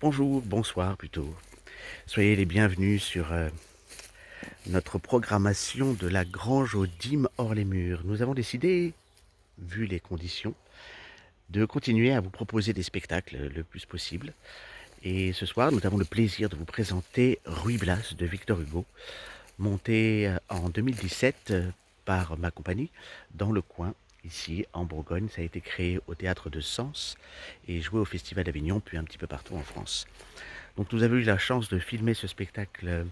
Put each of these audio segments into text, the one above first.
Bonjour, bonsoir plutôt. Soyez les bienvenus sur notre programmation de la Grange aux Dîmes hors les murs. Nous avons décidé, vu les conditions, de continuer à vous proposer des spectacles le plus possible. Et ce soir, nous avons le plaisir de vous présenter Ruy Blas de Victor Hugo, monté en 2017 par ma compagnie dans le coin. Ici, en Bourgogne, ça a été créé au théâtre de Sens et joué au Festival d'Avignon, puis un petit peu partout en France. Donc nous avons eu la chance de filmer ce spectacle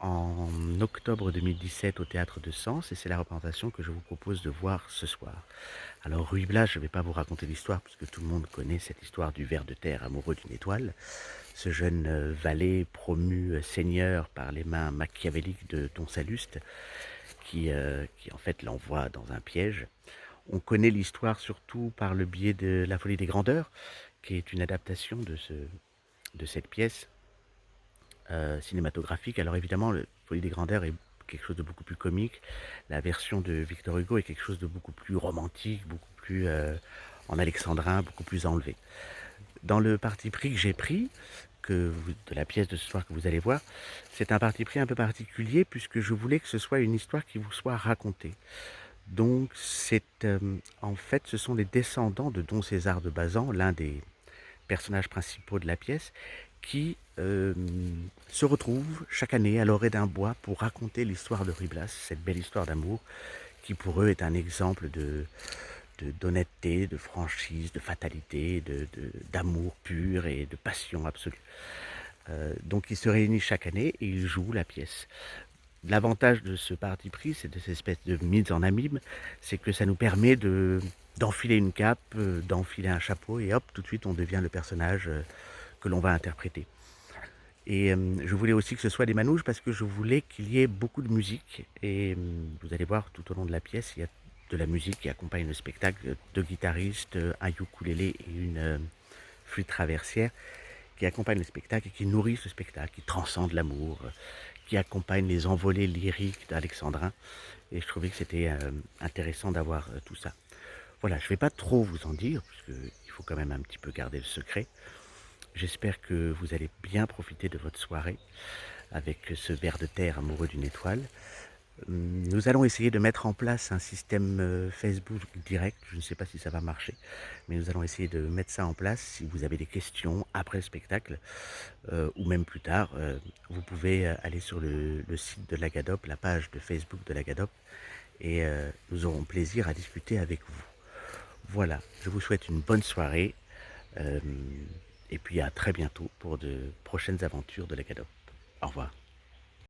en octobre 2017 au théâtre de Sens et c'est la représentation que je vous propose de voir ce soir. Alors Ruy Blas, je ne vais pas vous raconter l'histoire puisque tout le monde connaît cette histoire du ver de terre amoureux d'une étoile, ce jeune valet promu seigneur par les mains machiavéliques de Don Salluste qui en fait l'envoie dans un piège. On connaît l'histoire surtout par le biais de La Folie des Grandeurs, qui est une adaptation de cette pièce cinématographique. Alors évidemment, le Folie des Grandeurs est quelque chose de beaucoup plus comique. La version de Victor Hugo est quelque chose de beaucoup plus romantique, beaucoup plus en alexandrin, beaucoup plus enlevé. Dans le parti pris que j'ai pris, de la pièce de ce soir que vous allez voir, c'est un parti pris un peu particulier puisque je voulais que ce soit une histoire qui vous soit racontée. Donc en fait, ce sont les descendants de Don César de Bazan, l'un des personnages principaux de la pièce, qui se retrouvent chaque année à l'orée d'un bois pour raconter l'histoire de Ruy Blas, cette belle histoire d'amour qui pour eux est un exemple d'honnêteté, de franchise, de fatalité, d'amour pur et de passion absolue. Donc ils se réunissent chaque année et ils jouent la pièce. L'avantage de ce parti pris, c'est de cette espèce de mise en abîme, c'est que ça nous permet d'enfiler une cape, d'enfiler un chapeau et hop, tout de suite on devient le personnage que l'on va interpréter. Et je voulais aussi que ce soit des manouches parce que je voulais qu'il y ait beaucoup de musique. Et vous allez voir tout au long de la pièce, il y a de la musique qui accompagne le spectacle, deux guitaristes, un ukulélé et une flûte traversière qui accompagnent le spectacle et qui nourrissent le spectacle, qui transcendent l'amour, qui accompagnent les envolées lyriques d'Alexandrin. Et je trouvais que c'était intéressant d'avoir tout ça. Voilà, je ne vais pas trop vous en dire, puisqu'il faut quand même un petit peu garder le secret. J'espère que vous allez bien profiter de votre soirée avec ce ver de terre amoureux d'une étoile. Nous allons essayer de mettre en place un système Facebook direct. Je ne sais pas si ça va marcher, mais nous allons essayer de mettre ça en place. Si vous avez des questions après le spectacle, ou même plus tard, vous pouvez aller sur le site de l'Agadop, la page de Facebook de l'Agadop, et nous aurons plaisir à discuter avec vous. Voilà, je vous souhaite une bonne soirée. euh, et puis à très bientôt pour de prochaines aventures de l'Agadop. Au revoir.